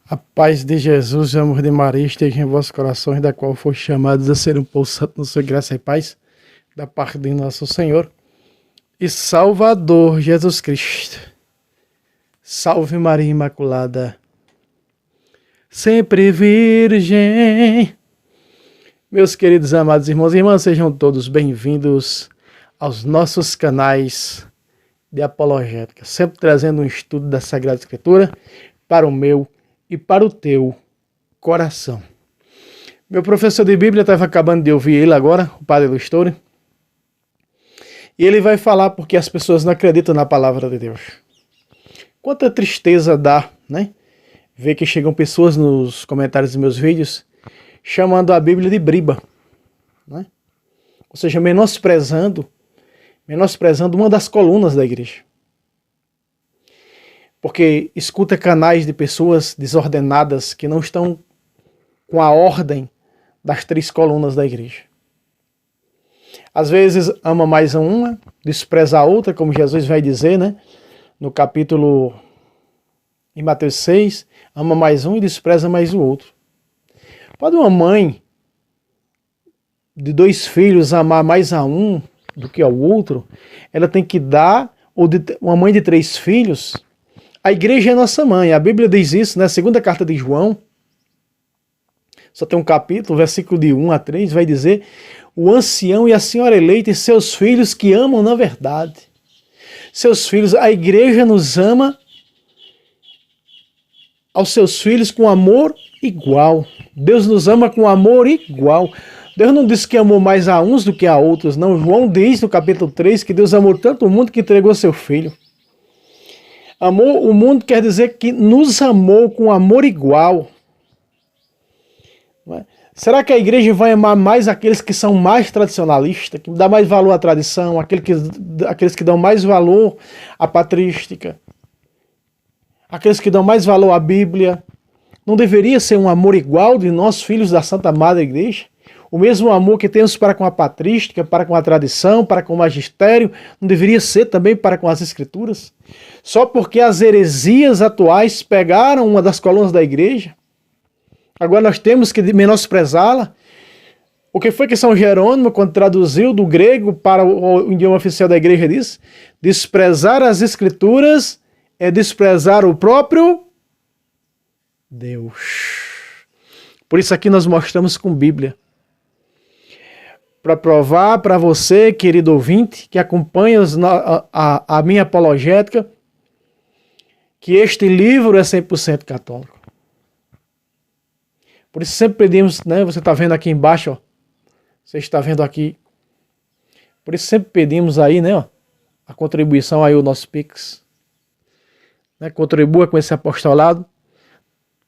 A paz de Jesus e o amor de Maria esteja em vossos corações, da qual foi chamados a ser um povo santo no seu graça e paz, da parte de nosso Senhor e Salvador Jesus Cristo. Salve Maria Imaculada, sempre virgem. Meus queridos amados irmãos e irmãs, sejam todos bem-vindos aos nossos canais de apologética, sempre trazendo um estudo da Sagrada Escritura para o meu e para o teu coração. Meu professor de Bíblia estava acabando de ouvir ele agora, o Padre Lustori, e ele vai falar porque as pessoas não acreditam na palavra de Deus. Quanta tristeza dá, né? Ver que chegam pessoas nos comentários dos meus vídeos chamando a Bíblia de briba, né? Ou seja, menosprezando uma das colunas da igreja. Porque escuta canais de pessoas desordenadas que não estão com a ordem das 3 colunas da igreja. Às vezes ama mais uma, despreza a outra, como Jesus vai dizer, né? No capítulo em Mateus 6, ama mais um e despreza mais o outro. Pode uma mãe de 2 filhos amar mais a um do que ao outro? Ela tem que dar, ou uma mãe de 3 filhos... A igreja é nossa mãe, a Bíblia diz isso, né? Segunda carta de João, só tem um capítulo, versículo de 1 a 3, vai dizer: o ancião e a senhora eleita e seus filhos que amam na verdade. Seus filhos, a igreja nos ama aos seus filhos com amor igual. Deus nos ama com amor igual. Deus não disse que amou mais a uns do que a outros, não. João diz no capítulo 3 que Deus amou tanto o mundo que entregou seu filho. Amou o mundo quer dizer que nos amou com amor igual. Será que a igreja vai amar mais aqueles que são mais tradicionalistas, que dão mais valor à tradição, aqueles que dão mais valor à patrística, aqueles que dão mais valor à Bíblia? Não deveria ser um amor igual de nós, filhos da Santa Madre Igreja? O mesmo amor que temos para com a patrística, para com a tradição, para com o magistério, não deveria ser também para com as Escrituras? Só porque as heresias atuais pegaram uma das colunas da igreja, agora nós temos que menosprezá-la? O que foi que São Jerônimo, quando traduziu do grego para o idioma oficial da igreja, disse? Desprezar as Escrituras é desprezar o próprio Deus. Por isso aqui nós mostramos com Bíblia, para provar para você, querido ouvinte, que acompanha a minha apologética, que este livro é 100% católico. Por isso sempre pedimos, né? Você está vendo aqui embaixo, ó. Você está vendo aqui. Por isso sempre pedimos aí, né? Ó, a contribuição aí, o nosso Pix. Né, contribua com esse apostolado.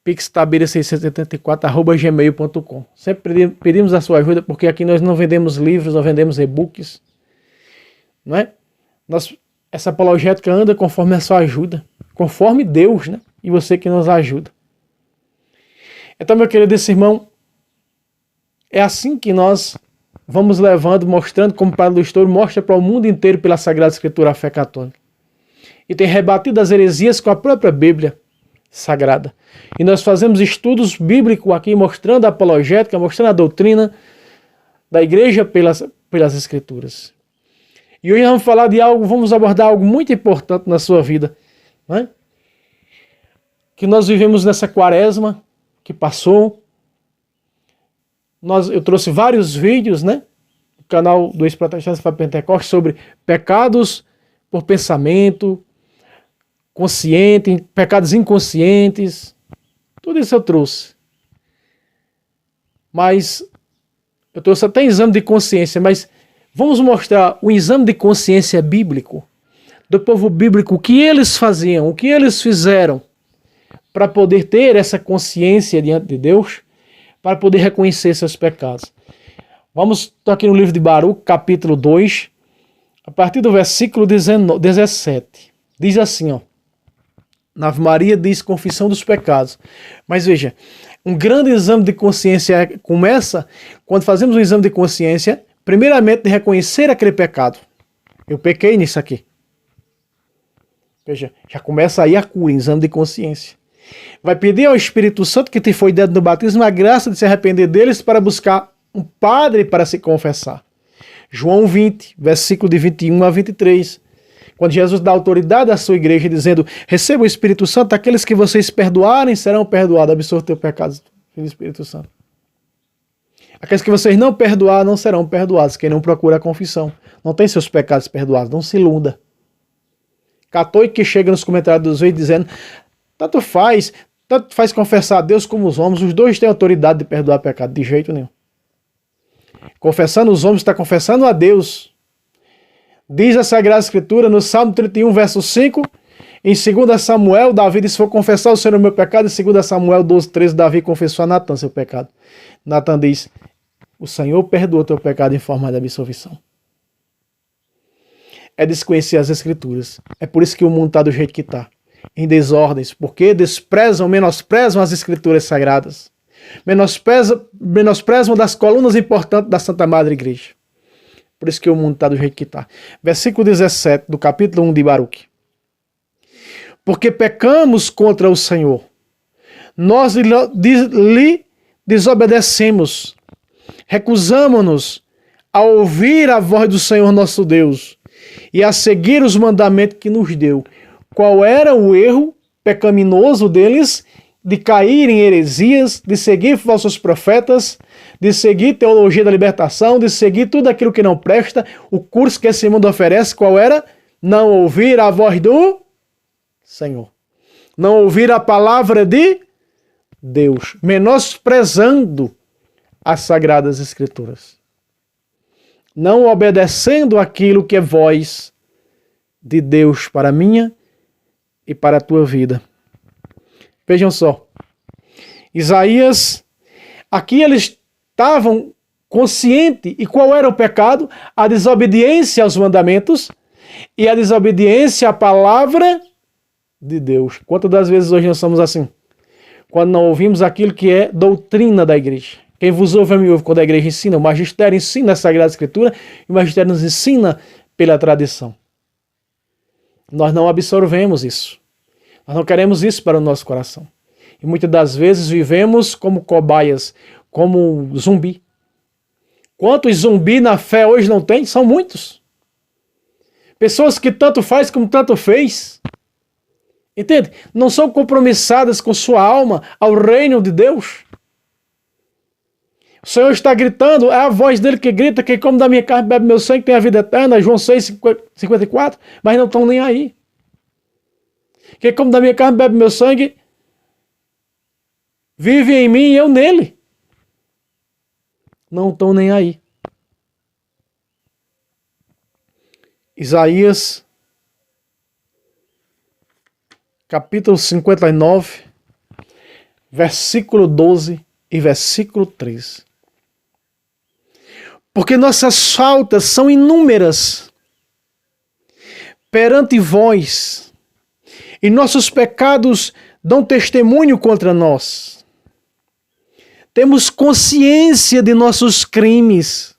pixtabira684@gmail.com. Sempre pedimos a sua ajuda, porque aqui nós não vendemos livros, não vendemos e-books, não é? Essa apologética anda conforme a sua ajuda, conforme Deus, né? E você que nos ajuda. Então, meu querido irmão, é assim que nós vamos levando, mostrando, como o Padre Lustori mostra para o mundo inteiro pela Sagrada Escritura a fé católica. E tem rebatido as heresias com a própria Bíblia Sagrada. E nós fazemos estudos bíblicos aqui, mostrando a apologética, mostrando a doutrina da igreja pelas Escrituras. E hoje vamos abordar algo muito importante na sua vida, né? Que nós vivemos nessa quaresma que passou. Eu trouxe vários vídeos, né? No canal do Ex-Protestante para Pentecostes sobre pecados por pensamento consciente, pecados inconscientes. Tudo isso eu trouxe. Mas eu trouxe até exame de consciência, mas vamos mostrar o exame de consciência bíblico, do povo bíblico, o que eles faziam, o que eles fizeram para poder ter essa consciência diante de Deus, para poder reconhecer seus pecados. Estou aqui no livro de Baruch, capítulo 2, a partir do versículo 17. Diz assim, ó. Na Ave Maria diz confissão dos pecados. Mas veja, um grande exame de consciência começa quando fazemos um exame de consciência, primeiramente de reconhecer aquele pecado. Eu pequei nisso aqui. Veja, já começa aí a cura, exame de consciência. Vai pedir ao Espírito Santo que te foi dado no batismo a graça de se arrepender deles para buscar um padre para se confessar. João 20, versículo de 21 a 23. Quando Jesus dá autoridade à sua igreja dizendo: receba o Espírito Santo, aqueles que vocês perdoarem serão perdoados, absorve teu pecado, filho do Espírito Santo. Aqueles que vocês não perdoar não serão perdoados, quem não procura a confissão. Não tem seus pecados perdoados, não se ilunda. Católico que chega nos comentários dos vídeos dizendo: tanto faz confessar a Deus como os homens, os dois têm autoridade de perdoar pecado, de jeito nenhum. Confessando os homens, está confessando a Deus. Diz a Sagrada Escritura no Salmo 31, verso 5, em 2 Samuel, Davi diz: se for confessar o Senhor o meu pecado, em 2 Samuel 12, 13, Davi confessou a Natan seu pecado. Natan diz: o Senhor perdoa o teu pecado em forma de absolvição. É desconhecer as Escrituras. É por isso que o mundo está do jeito que está. Em desordens, porque menosprezam as Escrituras Sagradas. Menosprezam das colunas importantes da Santa Madre Igreja. Por isso que o mundo está do jeito que está. Versículo 17 do capítulo 1 de Baruque. Porque pecamos contra o Senhor. Nós lhe desobedecemos. Recusamo-nos a ouvir a voz do Senhor nosso Deus e a seguir os mandamentos que nos deu. Qual era o erro pecaminoso deles? De cair em heresias, de seguir falsos profetas, de seguir teologia da libertação, de seguir tudo aquilo que não presta. O curso que esse mundo oferece, qual era? Não ouvir a voz do Senhor. Não ouvir a palavra de Deus, menosprezando as Sagradas Escrituras. Não obedecendo aquilo que é voz de Deus para a minha e para a tua vida. Vejam só, Isaías, aqui eles estavam conscientes, e qual era o pecado? A desobediência aos mandamentos e a desobediência à palavra de Deus. Quantas das vezes hoje nós somos assim? Quando não ouvimos aquilo que é doutrina da igreja. Quem vos ouve, me ouve. Quando a igreja ensina, o magistério ensina a Sagrada Escritura, e o magistério nos ensina pela tradição. Nós não absorvemos isso. Nós não queremos isso para o nosso coração. E muitas das vezes vivemos como cobaias, como zumbi. Quantos zumbi na fé hoje não tem? São muitos. Pessoas que tanto faz como tanto fez. Entende? Não são compromissadas com sua alma ao reino de Deus. O Senhor está gritando, é a voz dele que grita: quem come da minha carne bebe meu sangue tem a vida eterna, João 6, 54, mas não estão nem aí. Quem come da minha carne bebe meu sangue, vive em mim e eu nele. Não estão nem aí. Isaías, capítulo 59, versículo 12 e versículo 13. Porque nossas faltas são inúmeras perante vós, e nossos pecados dão testemunho contra nós. Temos consciência de nossos crimes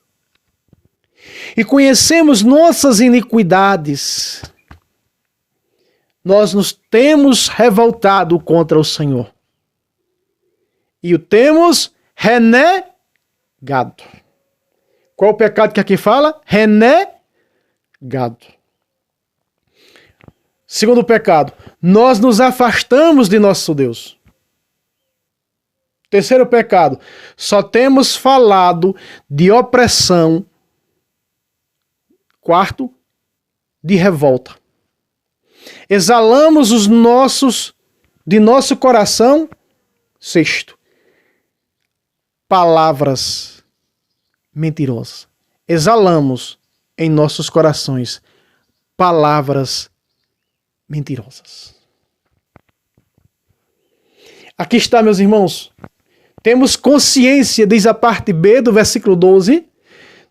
e conhecemos nossas iniquidades. Nós nos temos revoltado contra o Senhor e o temos renegado. Qual o pecado que aqui fala? Renegado. Segundo pecado, nós nos afastamos de nosso Deus. Terceiro pecado, só temos falado de opressão. Quarto, de revolta. Exalamos de nosso coração. Sexto, palavras mentirosas. Exalamos em nossos corações palavras mentirosas. Aqui está, meus irmãos. Temos consciência, diz a parte B do versículo 12,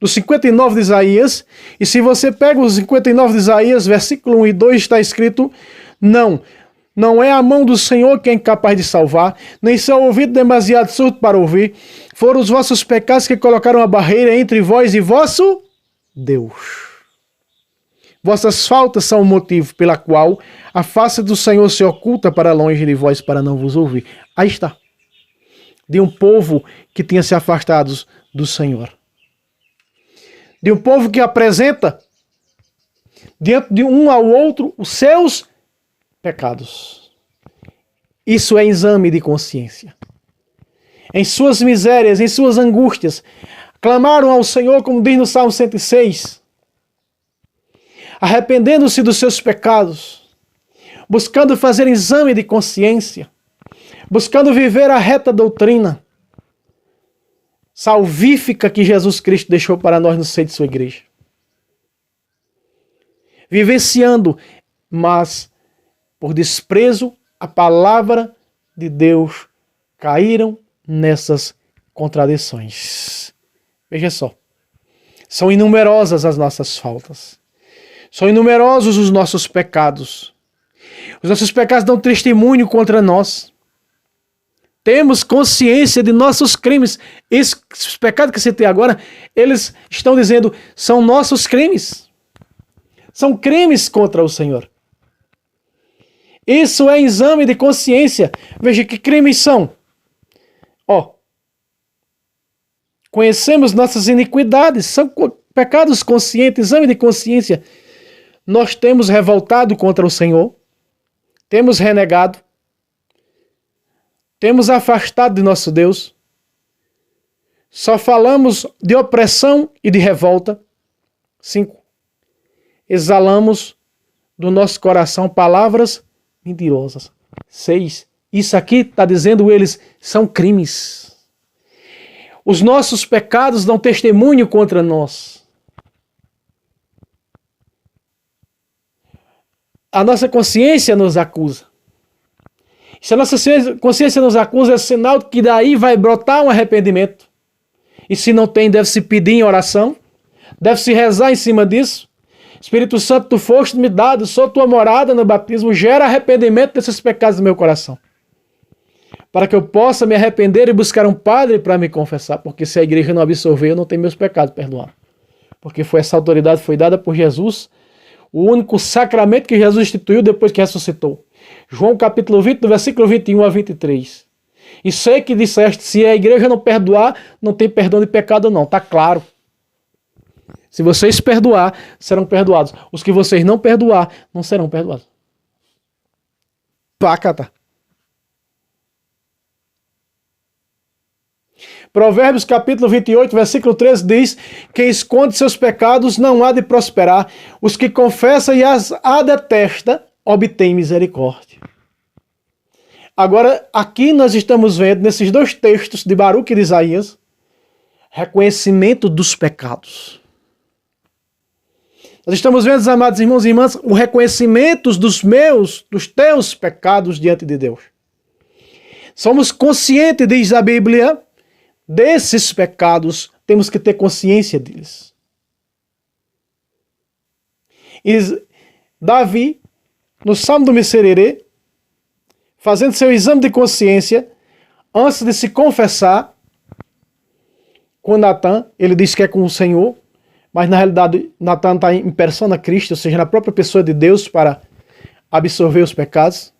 do 59 de Isaías. E se você pega os 59 de Isaías, versículo 1 e 2, está escrito: não é a mão do Senhor quem é capaz de salvar, nem seu ouvido demasiado surdo para ouvir. Foram os vossos pecados que colocaram a barreira entre vós e vosso Deus. Vossas faltas são o motivo pela qual a face do Senhor se oculta para longe de vós, para não vos ouvir. Aí está. De um povo que tinha se afastado do Senhor. De um povo que apresenta diante de um ao outro os seus pecados. Isso é exame de consciência. Em suas misérias, em suas angústias, clamaram ao Senhor, como diz no Salmo 106, arrependendo-se dos seus pecados, buscando fazer exame de consciência, buscando viver a reta doutrina salvífica que Jesus Cristo deixou para nós no seio de sua igreja. Vivenciando, mas por desprezo a palavra de Deus, caíram nessas contradições. Veja só, são inumerosas as nossas faltas, são inumerosos os nossos pecados. Os nossos pecados dão testemunho contra nós. Temos consciência de nossos crimes. Esses pecados que citei agora, eles estão dizendo, são nossos crimes. São crimes contra o Senhor. Isso é exame de consciência. Veja que crimes são. Conhecemos nossas iniquidades. São pecados conscientes, exame de consciência. Nós temos revoltado contra o Senhor. Temos renegado. Temos afastado de nosso Deus. Só falamos de opressão e de revolta. 5. Exalamos do nosso coração palavras mentirosas. 6. Isso aqui está dizendo eles, são crimes. Os nossos pecados dão testemunho contra nós. A nossa consciência nos acusa. Se a nossa consciência nos acusa, é sinal que daí vai brotar um arrependimento. E se não tem, deve-se pedir em oração, deve-se rezar em cima disso. Espírito Santo, tu foste me dado, sou tua morada no batismo, gera arrependimento desses pecados do meu coração. Para que eu possa me arrepender e buscar um padre para me confessar, porque se a igreja não absorver, eu não tenho meus pecados perdoados. Porque essa autoridade foi dada por Jesus, o único sacramento que Jesus instituiu depois que ressuscitou. João capítulo 20, do versículo 21 a 23. E sei que disseste, se a igreja não perdoar, não tem perdão de pecado não, está claro. Se vocês perdoar, serão perdoados. Os que vocês não perdoar, não serão perdoados. Pacata. Provérbios capítulo 28, versículo 13 diz: quem esconde seus pecados não há de prosperar. Os que confessam e a detesta, obtém misericórdia. Agora, aqui nós estamos vendo, nesses dois textos de Baruque e de Isaías, reconhecimento dos pecados. Nós estamos vendo, amados irmãos e irmãs, o reconhecimento dos teus pecados diante de Deus. Somos conscientes, diz a Bíblia, desses pecados, temos que ter consciência deles. E Davi, no Salmo do Miserere, fazendo seu exame de consciência, antes de se confessar com Natan, ele diz que é com o Senhor, mas na realidade Natan está em persona Cristo, ou seja, na própria pessoa de Deus para absorver os pecados.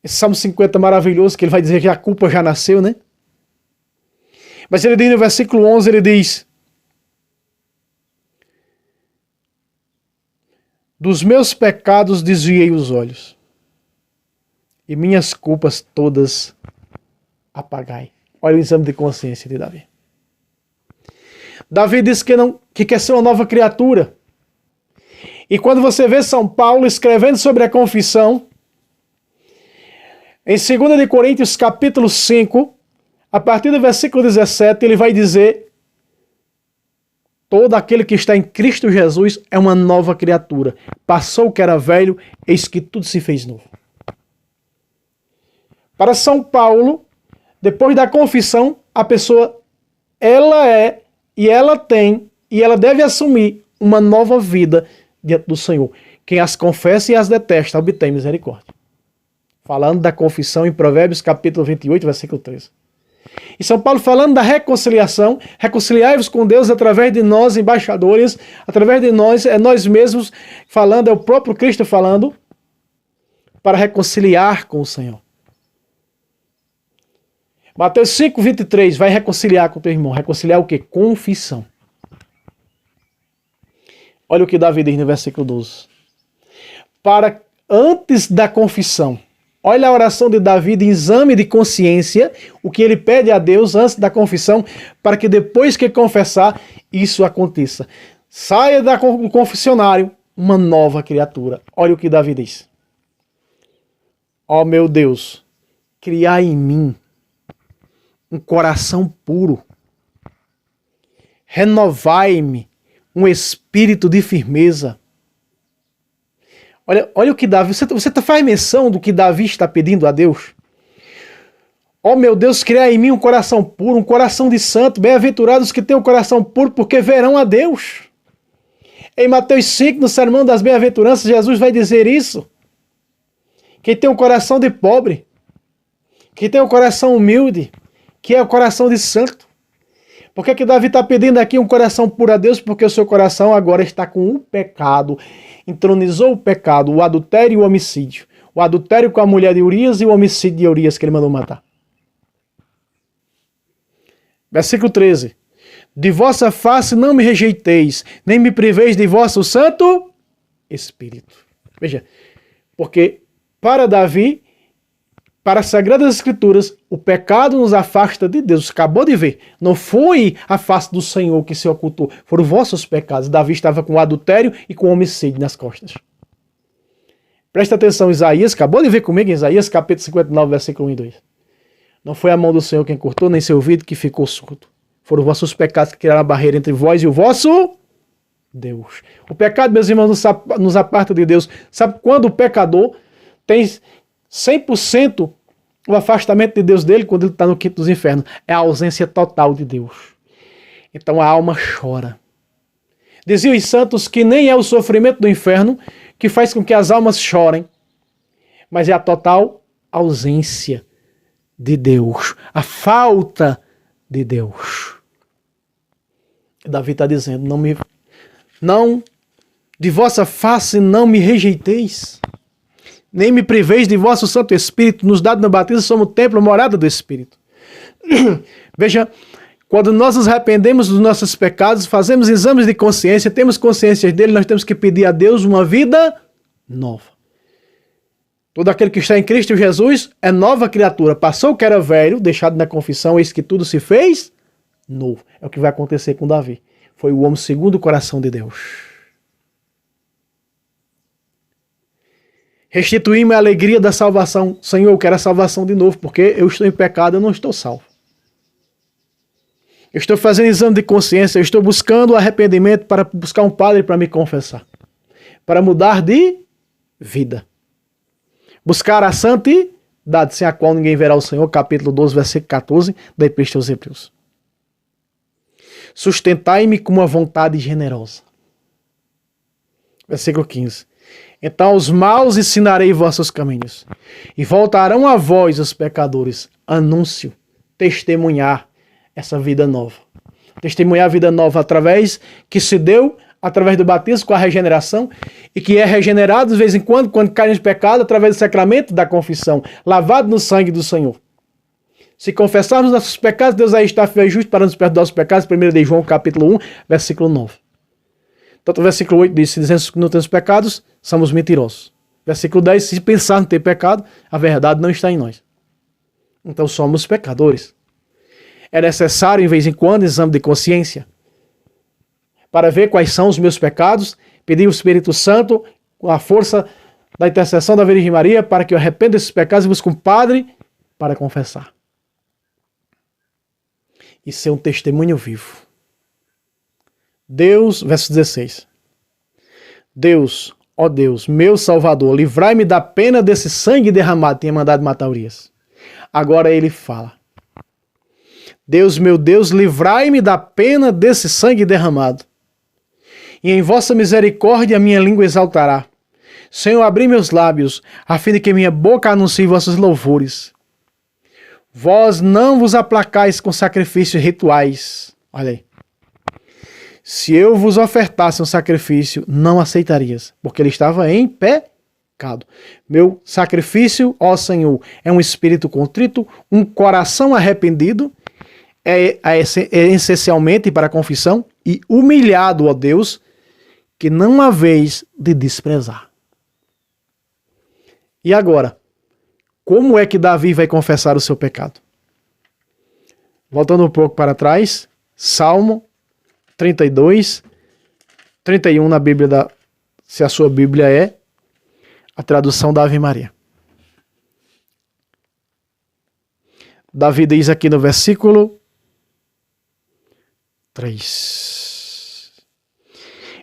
Esse Salmo 50 maravilhoso, que ele vai dizer que a culpa já nasceu, né? Mas ele diz no versículo 11, ele diz: dos meus pecados desviei os olhos, e minhas culpas todas apagai. Olha o exame de consciência de Davi. Davi diz que quer ser uma nova criatura. E quando você vê São Paulo escrevendo sobre a confissão, em 2 de Coríntios capítulo 5, a partir do versículo 17, ele vai dizer: todo aquele que está em Cristo Jesus é uma nova criatura. Passou o que era velho, eis que tudo se fez novo. Para São Paulo, depois da confissão, a pessoa, ela é, e ela tem, e ela deve assumir uma nova vida diante do Senhor. Quem as confessa e as detesta, obtém misericórdia. Falando da confissão em Provérbios capítulo 28, versículo 13. E São Paulo falando da reconciliação, reconciliai-vos com Deus através de nós, embaixadores, através de nós, é nós mesmos falando, é o próprio Cristo falando, para reconciliar com o Senhor. Mateus 5, 23, vai reconciliar com o teu irmão. Reconciliar o quê? Confissão. Olha o que Davi diz no versículo 12. Para antes da confissão, olha a oração de Davi de exame de consciência, o que ele pede a Deus antes da confissão, para que depois que confessar, isso aconteça. Saia do confessionário uma nova criatura. Olha o que Davi diz. Ó meu Deus, criai em mim um coração puro. Renovai-me um espírito de firmeza. Olha o que Davi... Você faz menção do que Davi está pedindo a Deus? Ó meu Deus, criai em mim um coração puro, um coração de santo. Bem-aventurados que têm um coração puro, porque verão a Deus. Em Mateus 5, no Sermão das Bem-aventuranças, Jesus vai dizer isso. Quem tem um coração de pobre, quem tem um coração humilde, que é o coração de santo. Por que Davi está pedindo aqui um coração puro a Deus? Porque o seu coração agora está com o pecado. Entronizou o pecado, o adultério e o homicídio. O adultério com a mulher de Urias e o homicídio de Urias que ele mandou matar. Versículo 13. De vossa face não me rejeiteis, nem me priveis de vosso Santo Espírito. Veja, porque para Davi, para as Sagradas Escrituras, o pecado nos afasta de Deus. Você acabou de ver. Não foi a face do Senhor que se ocultou. Foram vossos pecados. Davi estava com adultério e com homicídio nas costas. Presta atenção, Isaías. Acabou de ver comigo em Isaías, capítulo 59, versículo 1 e 2. Não foi a mão do Senhor quem cortou, nem seu ouvido que ficou surdo. Foram vossos pecados que criaram a barreira entre vós e o vosso Deus. O pecado, meus irmãos, nos aparta de Deus. Sabe quando o pecador tem 100% o afastamento de Deus dele? Quando ele está no quinto dos infernos. É a ausência total de Deus. Então a alma chora. Diziam os santos que nem é o sofrimento do inferno que faz com que as almas chorem, mas é a total ausência de Deus. A falta de Deus. Davi está dizendo, de vossa face não me rejeiteis, nem me priveis de vosso Santo Espírito, nos dado no batismo, somos o templo, morada do Espírito. Veja, quando nós nos arrependemos dos nossos pecados, fazemos exames de consciência, temos consciência dele, nós temos que pedir a Deus uma vida nova. Todo aquele que está em Cristo Jesus é nova criatura. Passou o que era velho, deixado na confissão, eis que tudo se fez novo. É o que vai acontecer com Davi. Foi o homem segundo o coração de Deus. Restituí-me a alegria da salvação. Senhor, eu quero a salvação de novo, porque eu estou em pecado, eu não estou salvo. Eu estou fazendo exame de consciência, eu estou buscando arrependimento para buscar um padre para me confessar. Para mudar de vida. Buscar a santidade, sem a qual ninguém verá o Senhor, capítulo 12, versículo 14, da Epístola aos Hebreus. Sustentai-me com uma vontade generosa. Versículo 15. Então os maus ensinarei vossos caminhos, e voltarão a vós os pecadores. Anúncio, testemunhar essa vida nova. Testemunhar a vida nova através que se deu através do batismo com a regeneração, e que é regenerado de vez em quando cai no pecado, através do sacramento da confissão, lavado no sangue do Senhor. Se confessarmos nossos pecados, Deus aí está fiel e justo para nos perdoar os pecados. 1 de João, capítulo 1, versículo 9. Tanto o versículo 8 diz, se dizemos que não temos pecados, somos mentirosos. Versículo 10, se pensar em ter pecado, a verdade não está em nós. Então somos pecadores. É necessário, em vez em quando, exame de consciência, para ver quais são os meus pecados, pedir o Espírito Santo, com a força da intercessão da Virgem Maria, para que eu arrependa desses pecados e busque um padre para confessar. E ser um testemunho vivo. Deus, verso 16. Deus, ó Deus, meu Salvador, livrai-me da pena desse sangue derramado. Tinha mandado matar Urias. Agora ele fala. Deus, meu Deus, livrai-me da pena desse sangue derramado. E em vossa misericórdia minha língua exaltará. Senhor, abri meus lábios, a fim de que minha boca anuncie vossos louvores. Vós não vos aplacais com sacrifícios rituais. Olha aí. Se eu vos ofertasse um sacrifício, não aceitarias, porque ele estava em pecado. Meu sacrifício, ó Senhor, é um espírito contrito, um coração arrependido, é essencialmente para a confissão, e humilhado, ó Deus, que não há vez de desprezar. E agora, como é que Davi vai confessar o seu pecado? Voltando um pouco para trás, Salmo 32, 31 na Bíblia, se a sua Bíblia é a tradução da Ave Maria. Davi diz aqui no versículo 3.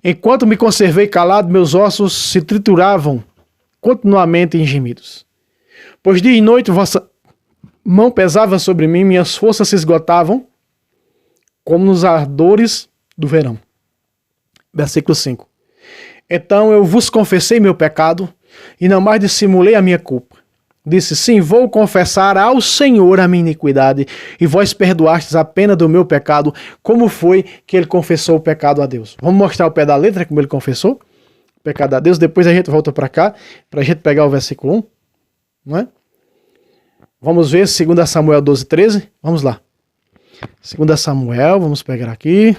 Enquanto me conservei calado, meus ossos se trituravam continuamente em gemidos. Pois dia e noite vossa mão pesava sobre mim, minhas forças se esgotavam, como nos ardores do verão. Versículo 5. Então eu vos confessei meu pecado, e não mais dissimulei a minha culpa. Disse, sim, vou confessar ao Senhor a minha iniquidade, e vós perdoastes a pena do meu pecado. Como foi que ele confessou o pecado a Deus? Vamos mostrar o pé da letra, como ele confessou o pecado a Deus. Depois a gente volta para cá, para a gente pegar o versículo 1. Não é? Vamos ver 2 Samuel 12, 13. Vamos lá. 2 Samuel, vamos pegar aqui.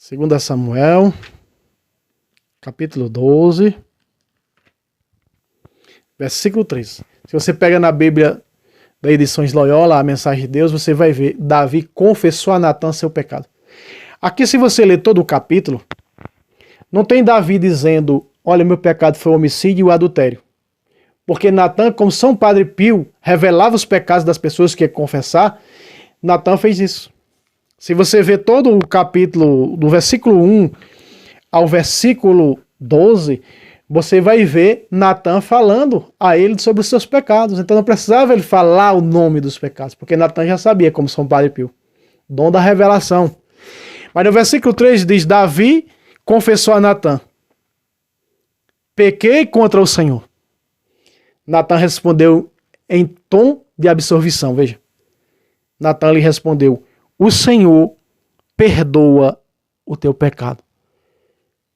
2 Samuel, capítulo 12, versículo 13. Se você pega na Bíblia da Edições Loyola, a Mensagem de Deus, você vai ver, Davi confessou a Natã seu pecado. Aqui, se você ler todo o capítulo, não tem Davi dizendo, olha, meu pecado foi o homicídio e o adultério. Porque Natã, como São Padre Pio, revelava os pecados das pessoas que ia confessar, Natã fez isso. Se você ver todo o capítulo, do versículo 1 ao versículo 12, você vai ver Natã falando a ele sobre os seus pecados. Então não precisava ele falar o nome dos pecados, porque Natã já sabia, como São Padre Pio. Dom da revelação. Mas no versículo 3 diz, Davi confessou a Natã, pequei contra o Senhor. Natã respondeu em tom de absolvição, veja. Natã lhe respondeu, o Senhor perdoa o teu pecado.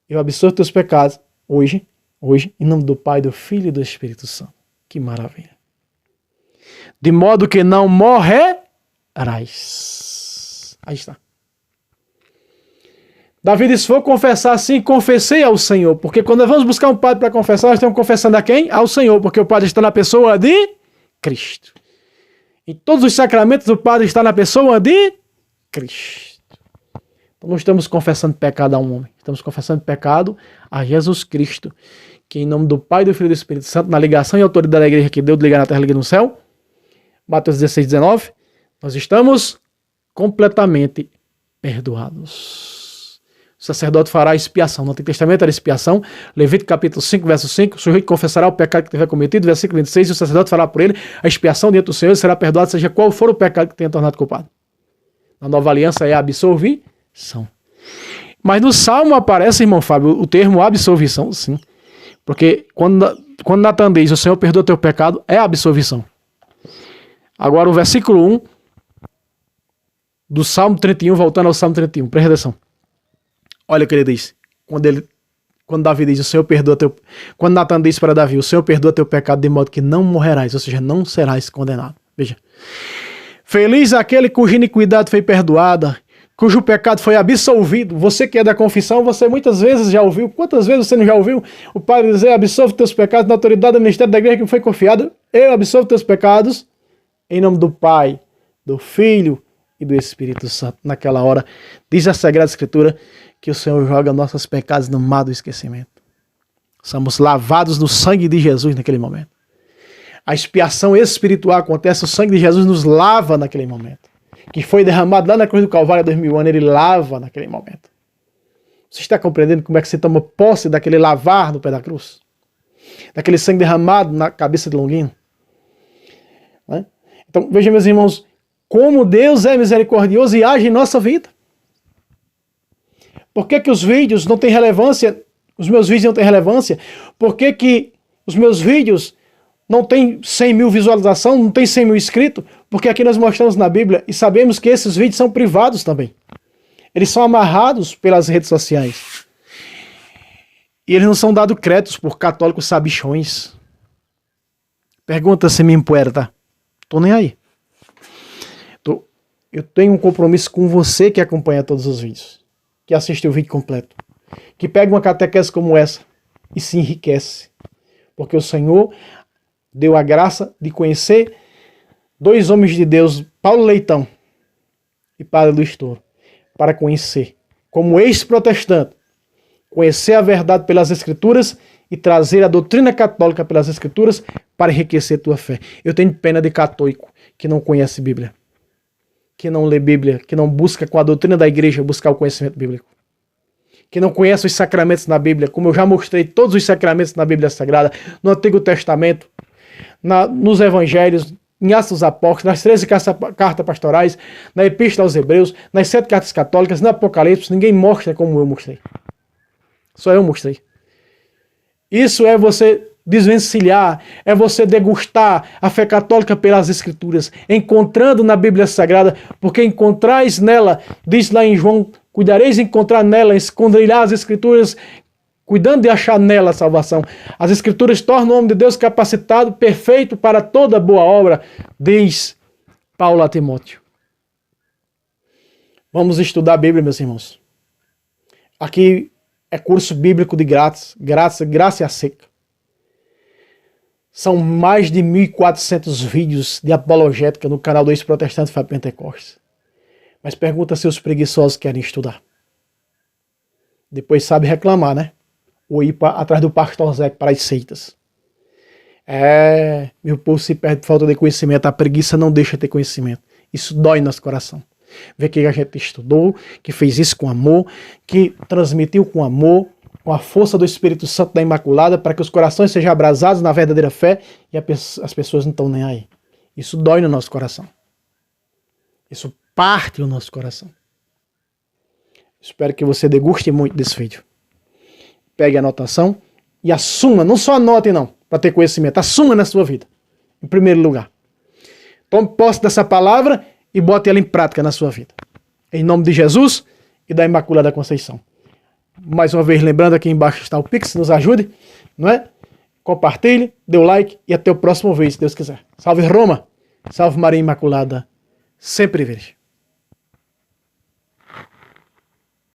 Eu absolvo teus pecados hoje, em nome do Pai, do Filho e do Espírito Santo. Que maravilha. De modo que não morrerás. Aí está. Davi disse, vou confessar assim, confessei ao Senhor. Porque quando nós vamos buscar um padre para confessar, nós estamos confessando a quem? Ao Senhor, porque o padre está na pessoa de Cristo. Em todos os sacramentos, o padre está na pessoa de Cristo. Então não estamos confessando pecado a um homem, estamos confessando pecado a Jesus Cristo, que em nome do Pai, do Filho e do Espírito Santo, na ligação e autoridade da igreja que deu de ligar na terra, liga no céu, Mateus 16, 19, nós estamos completamente perdoados. O sacerdote fará expiação. No Antigo Testamento era expiação. Levítico capítulo 5, verso 5. O sujeito confessará o pecado que tiver cometido. Versículo 26. E o sacerdote fará por ele a expiação diante do Senhor e será perdoado, seja qual for o pecado que tenha tornado culpado. Na nova aliança é absolvição. Mas no Salmo aparece, irmão Fábio, o termo absolvição, sim. Porque quando Natã diz, o Senhor perdoa teu pecado, é absolvição. Agora o versículo 1 do Salmo 31, voltando ao Salmo 31, presta atenção. Olha o que ele diz. Quando Davi diz, o Senhor perdoa teu... Quando Natã diz para Davi, o Senhor perdoa teu pecado de modo que não morrerás, ou seja, não serás condenado. Veja. Feliz aquele cuja iniquidade foi perdoada, cujo pecado foi absolvido. Você que é da confissão, você muitas vezes já ouviu, quantas vezes você não já ouviu o padre dizer, absolve teus pecados na autoridade do ministério da igreja que me foi confiado, eu absolvo teus pecados, em nome do Pai, do Filho e do Espírito Santo. Naquela hora, diz a Sagrada Escritura, que o Senhor joga nossos pecados no mar do esquecimento. Somos lavados no sangue de Jesus naquele momento. A expiação espiritual acontece, o sangue de Jesus nos lava naquele momento. Que foi derramado lá na cruz do Calvário há 2000 anos, ele lava naquele momento. Você está compreendendo como é que você toma posse daquele lavar no pé da cruz? Daquele sangue derramado na cabeça de Longuinho? Né? Então, vejam, meus irmãos, como Deus é misericordioso e age em nossa vida. Por que os vídeos não têm relevância? Os meus vídeos não têm relevância? Por que os meus vídeos não tem 100 mil visualizações, não tem 100 mil inscritos, porque aqui nós mostramos na Bíblia e sabemos que esses vídeos são privados também. Eles são amarrados pelas redes sociais. E eles não são dados créditos por católicos sabichões. Pergunta se me empuerta. Tô nem aí. Eu tenho um compromisso com você que acompanha todos os vídeos, que assiste o vídeo completo, que pega uma catequese como essa e se enriquece. Porque o Senhor deu a graça de conhecer dois homens de Deus, Paulo Leitão e Padre Luiz Toro, para conhecer, como ex-protestante, conhecer a verdade pelas Escrituras e trazer a doutrina católica pelas Escrituras para enriquecer tua fé. Eu tenho pena de católico que não conhece Bíblia, que não lê Bíblia, que não busca com a doutrina da igreja buscar o conhecimento bíblico, que não conhece os sacramentos na Bíblia, como eu já mostrei todos os sacramentos na Bíblia Sagrada, no Antigo Testamento, nos Evangelhos, em Atos dos Apóstolos, nas 13 cartas pastorais, na Epístola aos Hebreus, nas 7 cartas católicas, no Apocalipse. Ninguém mostra como eu mostrei. Só eu mostrei. Isso é você desvencilhar, é você degustar a fé católica pelas Escrituras, encontrando na Bíblia Sagrada, porque encontrais nela, diz lá em João, cuidareis de encontrar nela, escondrilhar as Escrituras, cuidando de achar nela a salvação. As Escrituras tornam o homem de Deus capacitado, perfeito para toda boa obra, diz Paulo a Timóteo. Vamos estudar a Bíblia, meus irmãos. Aqui é curso bíblico de grátis, graça e a seca. São mais de 1.400 vídeos de apologética no canal do ex-protestante Fábio Pentecostes. Mas pergunta se os preguiçosos querem estudar. Depois sabe reclamar, né? Ou ir atrás do pastor Zé para as seitas. Meu povo se perde por falta de conhecimento. A preguiça não deixa de ter conhecimento. Isso dói no nosso coração. Ver que a gente estudou, que fez isso com amor, que transmitiu com amor, com a força do Espírito Santo da Imaculada, para que os corações sejam abrasados na verdadeira fé e as pessoas não estão nem aí. Isso dói no nosso coração. Isso parte o nosso coração. Espero que você deguste muito desse vídeo. Pegue a anotação e assuma, não só anote não, para ter conhecimento, assuma na sua vida, em primeiro lugar. Tome posse dessa palavra e bote ela em prática na sua vida. Em nome de Jesus e da Imaculada Conceição. Mais uma vez, lembrando, aqui embaixo está o Pix, nos ajude, não é? Compartilhe, dê o like e até o próximo vídeo, se Deus quiser. Salve Roma, salve Maria Imaculada, sempre virgem.